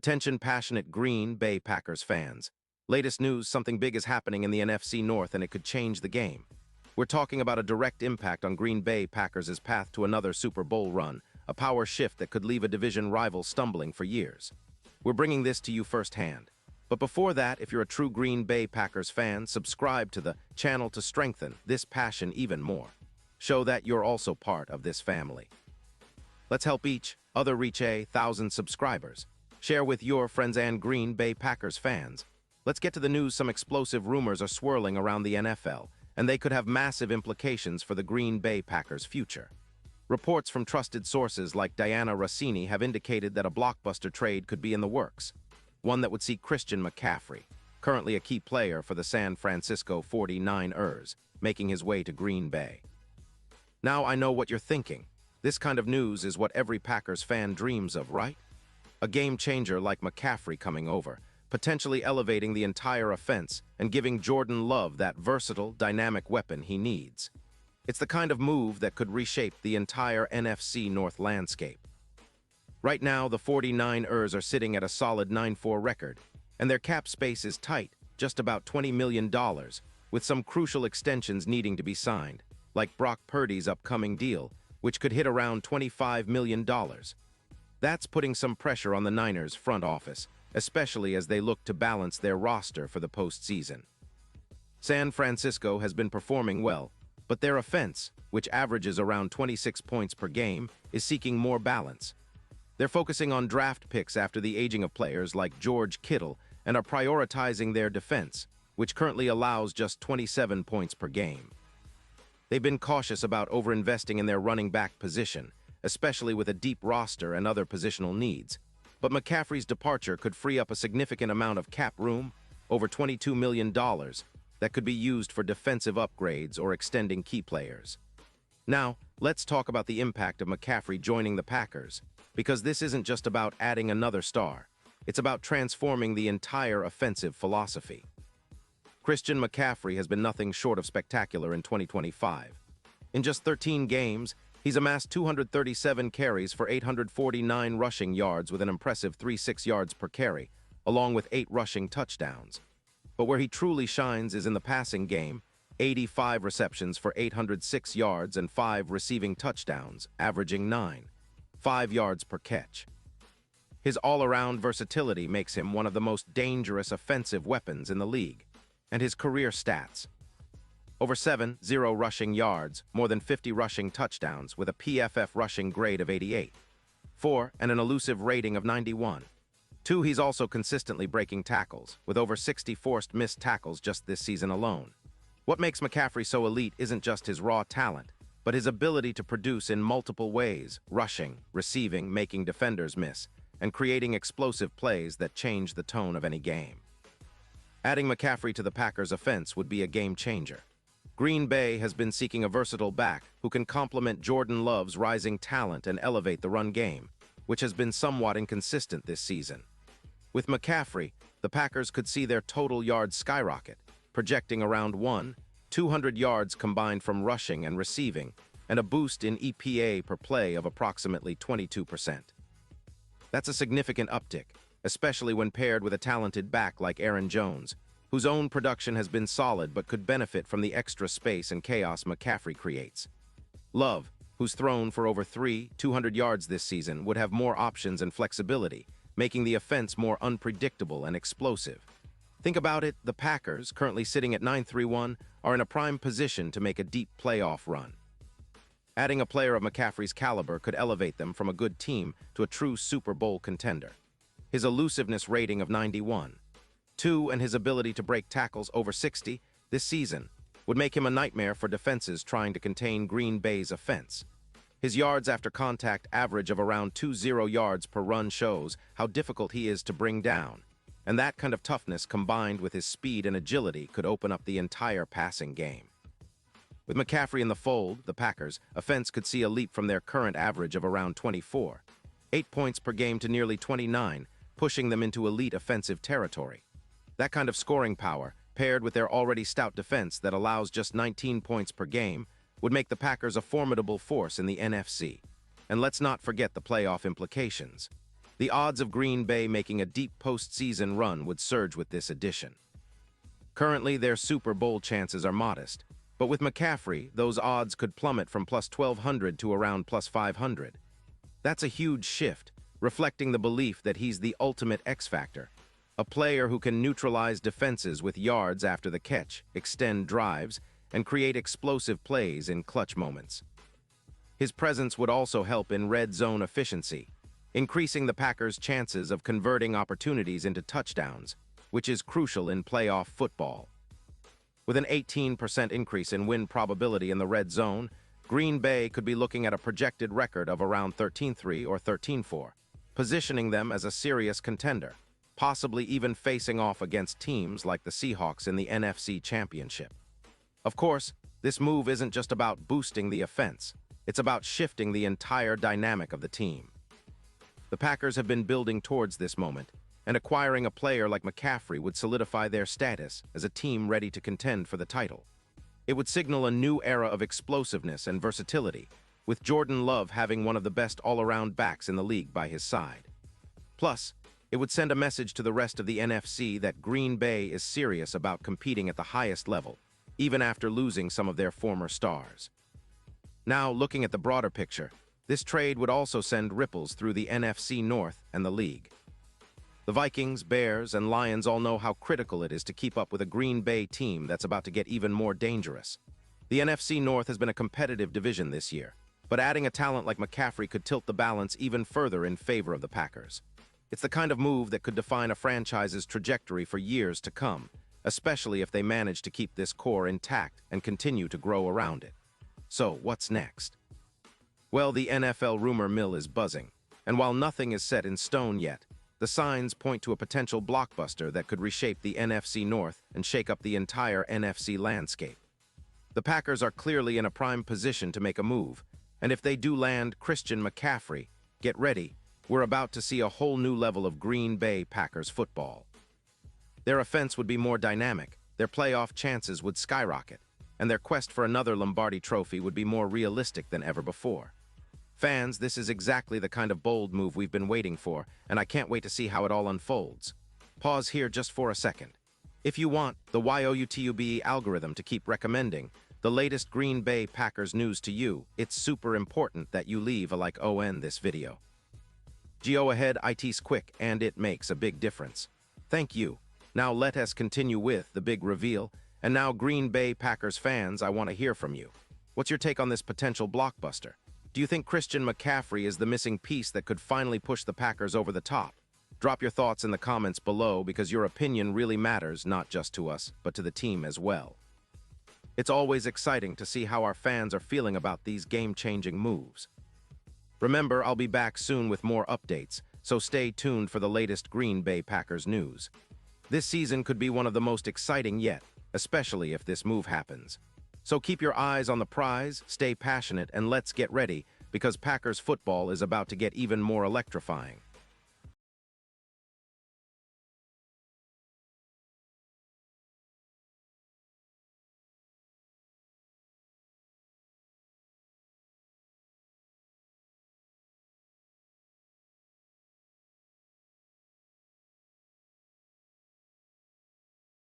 Attention passionate Green Bay Packers fans. Latest news, something big is happening in the NFC North and it could change the game. We're talking about a direct impact on Green Bay Packers' path to another Super Bowl run, a power shift that could leave a division rival stumbling for years. We're bringing this to you firsthand. But before that, if you're a true Green Bay Packers fan, subscribe to the channel to strengthen this passion even more. Show that you're also part of this family. Let's help each other reach 1,000 subscribers. Share with your friends and Green Bay Packers fans. Let's get to the news. Some explosive rumors are swirling around the NFL, and they could have massive implications for the Green Bay Packers' future. Reports from trusted sources like Diana Rossini have indicated that a blockbuster trade could be in the works, one that would see Christian McCaffrey, currently a key player for the San Francisco 49ers, making his way to Green Bay. Now I know what you're thinking. This kind of news is what every Packers fan dreams of, right? A game changer like McCaffrey coming over, potentially elevating the entire offense and giving Jordan Love that versatile, dynamic weapon he needs. It's the kind of move that could reshape the entire NFC North landscape. Right now, the 49ers are sitting at a solid 9-4 record, and their cap space is tight, just about $20 million, with some crucial extensions needing to be signed, like Brock Purdy's upcoming deal, which could hit around $25 million. That's putting some pressure on the Niners' front office, especially as they look to balance their roster for the postseason. San Francisco has been performing well, but their offense, which averages around 26 points per game, is seeking more balance. They're focusing on draft picks after the aging of players like George Kittle and are prioritizing their defense, which currently allows just 27 points per game. They've been cautious about overinvesting in their running back position, especially with a deep roster and other positional needs. But McCaffrey's departure could free up a significant amount of cap room, over $22 million, that could be used for defensive upgrades or extending key players. Now, let's talk about the impact of McCaffrey joining the Packers, because this isn't just about adding another star. It's about transforming the entire offensive philosophy. Christian McCaffrey has been nothing short of spectacular in 2025. In just 13 games, he's amassed 237 carries for 849 rushing yards with an impressive 3.6 yards per carry, along with 8 rushing touchdowns. But where he truly shines is in the passing game, 85 receptions for 806 yards and 5 receiving touchdowns, averaging 9.5 yards per catch. His all-around versatility makes him one of the most dangerous offensive weapons in the league, and his career stats: over 7.0 rushing yards, more than 50 rushing touchdowns with a PFF rushing grade of 88. 4, and an elusive rating of 91. 2, he's also consistently breaking tackles, with over 60 forced missed tackles just this season alone. What makes McCaffrey so elite isn't just his raw talent, but his ability to produce in multiple ways: rushing, receiving, making defenders miss, and creating explosive plays that change the tone of any game. Adding McCaffrey to the Packers' offense would be a game changer. Green Bay has been seeking a versatile back who can complement Jordan Love's rising talent and elevate the run game, which has been somewhat inconsistent this season. With McCaffrey, the Packers could see their total yards skyrocket, projecting around 200 yards combined from rushing and receiving, and a boost in EPA per play of approximately 22%. That's a significant uptick, especially when paired with a talented back like Aaron Jones, whose own production has been solid but could benefit from the extra space and chaos McCaffrey creates. Love, who's thrown for over 200 yards this season, would have more options and flexibility, making the offense more unpredictable and explosive. Think about it, the Packers, currently sitting at 9-3-1, are in a prime position to make a deep playoff run. Adding a player of McCaffrey's caliber could elevate them from a good team to a true Super Bowl contender. His elusiveness rating of 91. 2, and his ability to break tackles over 60 this season would make him a nightmare for defenses trying to contain Green Bay's offense. His yards after contact average of around 20 yards per run shows how difficult he is to bring down, and that kind of toughness combined with his speed and agility could open up the entire passing game. With McCaffrey in the fold, the Packers' offense could see a leap from their current average of around 8 points per game to nearly 29, pushing them into elite offensive territory. That kind of scoring power, paired with their already stout defense that allows just 19 points per game, would make the Packers a formidable force in the NFC. And let's not forget the playoff implications. The odds of Green Bay making a deep postseason run would surge with this addition. Currently, their Super Bowl chances are modest, but with McCaffrey, those odds could plummet from plus 1,200 to around plus 500. That's a huge shift, reflecting the belief that he's the ultimate X factor, a player who can neutralize defenses with yards after the catch, extend drives, and create explosive plays in clutch moments. His presence would also help in red zone efficiency, increasing the Packers' chances of converting opportunities into touchdowns, which is crucial in playoff football. With an 18% increase in win probability in the red zone, Green Bay could be looking at a projected record of around 13-3 or 13-4, positioning them as a serious contender, possibly even facing off against teams like the Seahawks in the NFC Championship. Of course, this move isn't just about boosting the offense, it's about shifting the entire dynamic of the team. The Packers have been building towards this moment, and acquiring a player like McCaffrey would solidify their status as a team ready to contend for the title. It would signal a new era of explosiveness and versatility, with Jordan Love having one of the best all-around backs in the league by his side. Plus, it would send a message to the rest of the NFC that Green Bay is serious about competing at the highest level, even after losing some of their former stars. Now, looking at the broader picture, this trade would also send ripples through the NFC North and the league. The Vikings, Bears, and Lions all know how critical it is to keep up with a Green Bay team that's about to get even more dangerous. The NFC North has been a competitive division this year, but adding a talent like McCaffrey could tilt the balance even further in favor of the Packers. It's the kind of move that could define a franchise's trajectory for years to come, especially if they manage to keep this core intact and continue to grow around it. So, what's next? Well, the NFL rumor mill is buzzing, and while nothing is set in stone yet, the signs point to a potential blockbuster that could reshape the NFC North and shake up the entire NFC landscape. The Packers are clearly in a prime position to make a move, and if they do land Christian McCaffrey, get ready, we're about to see a whole new level of Green Bay Packers football. Their offense would be more dynamic, their playoff chances would skyrocket, and their quest for another Lombardi trophy would be more realistic than ever before. Fans, this is exactly the kind of bold move we've been waiting for, and I can't wait to see how it all unfolds. Pause here just for a second. If you want the YouTube algorithm to keep recommending the latest Green Bay Packers news to you, it's super important that you leave a like on this video. Go ahead, it's quick, and it makes a big difference. Thank you. Now let us continue with the big reveal, and now Green Bay Packers fans, I want to hear from you. What's your take on this potential blockbuster? Do you think Christian McCaffrey is the missing piece that could finally push the Packers over the top? Drop your thoughts in the comments below because your opinion really matters not just to us, but to the team as well. It's always exciting to see how our fans are feeling about these game-changing moves. Remember, I'll be back soon with more updates, so stay tuned for the latest Green Bay Packers news. This season could be one of the most exciting yet, especially if this move happens. So keep your eyes on the prize, stay passionate, and let's get ready, because Packers football is about to get even more electrifying.